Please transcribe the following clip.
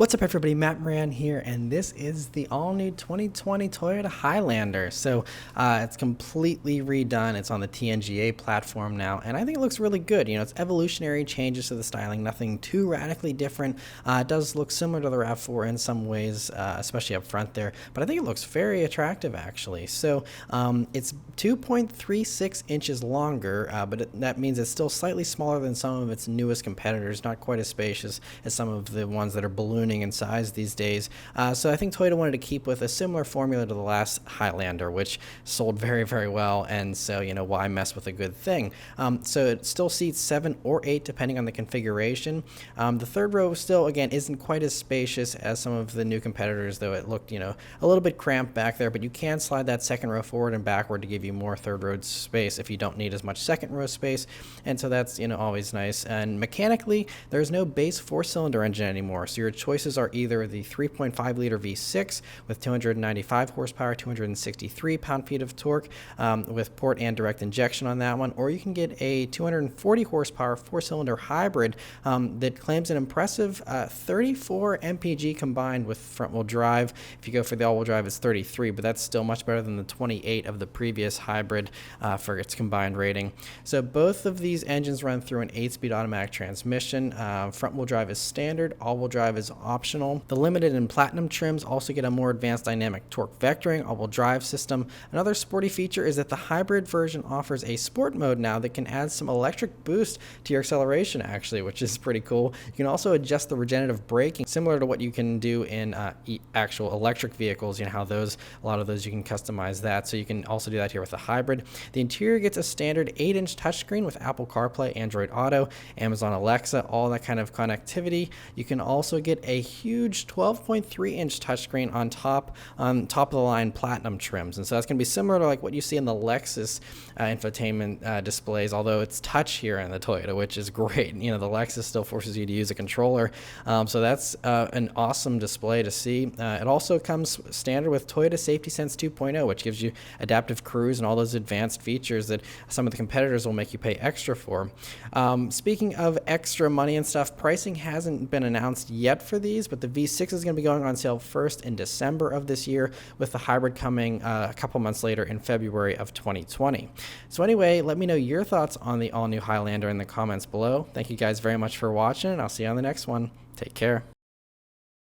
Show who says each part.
Speaker 1: What's up everybody, Maran here, and this is the all-new 2020 Toyota Highlander. So it's completely redone. It's on the TNGA platform now, and I think it looks really good. You know, it's evolutionary changes to the styling, nothing too radically different. It does look similar to the RAV4 in some ways, especially up front there, but I think it looks very attractive actually. So it's 2.36 inches longer, but that means it's still slightly smaller than some of its newest competitors, not quite as spacious as some of the ones that are ballooning in size these days. So I think Toyota wanted to keep with a similar formula to the last Highlander, which sold very, very well, and so, you know, why mess with a good thing? So it still seats 7 or 8 depending on the configuration. The third row still, again, isn't quite as spacious as some of the new competitors, though it looked, you know, a little bit cramped back there, but you can slide that second row forward and backward to give you more third row space if you don't need as much second row space, and so that's, you know, always nice. And mechanically, there's no base 4-cylinder engine anymore, so your choices are either the 3.5 liter V6 with 295 horsepower, 263 pound-feet of torque with port and direct injection on that one, or you can get a 240 horsepower 4-cylinder hybrid that claims an impressive 34 mpg combined with front-wheel drive. If you go for the all-wheel drive, it's 33, but that's still much better than the 28 of the previous hybrid for its combined rating. So both of these engines run through an 8-speed automatic transmission. Front-wheel drive is standard, all-wheel drive is optional. The limited and platinum trims also get a more advanced dynamic torque vectoring all-wheel drive system. Another sporty feature is that the hybrid version offers a sport mode now that can add some electric boost to your acceleration actually, which is pretty cool. You can also adjust the regenerative braking similar to what you can do in actual electric vehicles. You know how a lot of those you can customize that, so you can also do that here with the hybrid. The interior gets a standard 8-inch touchscreen with Apple CarPlay, Android Auto, Amazon Alexa, all that kind of connectivity. You can also get a huge 12.3-inch touchscreen on top of the line platinum trims, and so that's going to be similar to like what you see in the Lexus infotainment displays, although it's touch here in the Toyota, which is great. You know, the Lexus still forces you to use a controller, so that's an awesome display to see. It also comes standard with Toyota Safety Sense 2.0, which gives you adaptive cruise and all those advanced features that some of the competitors will make you pay extra for. Speaking of extra money and stuff, pricing hasn't been announced yet for these, but the V6 is going to be going on sale first in December of this year, with the hybrid coming a couple months later in February of 2020. So anyway, let me know your thoughts on the all-new Highlander in the comments below. Thank you guys very much for watching, and I'll see you on the next one. Take care.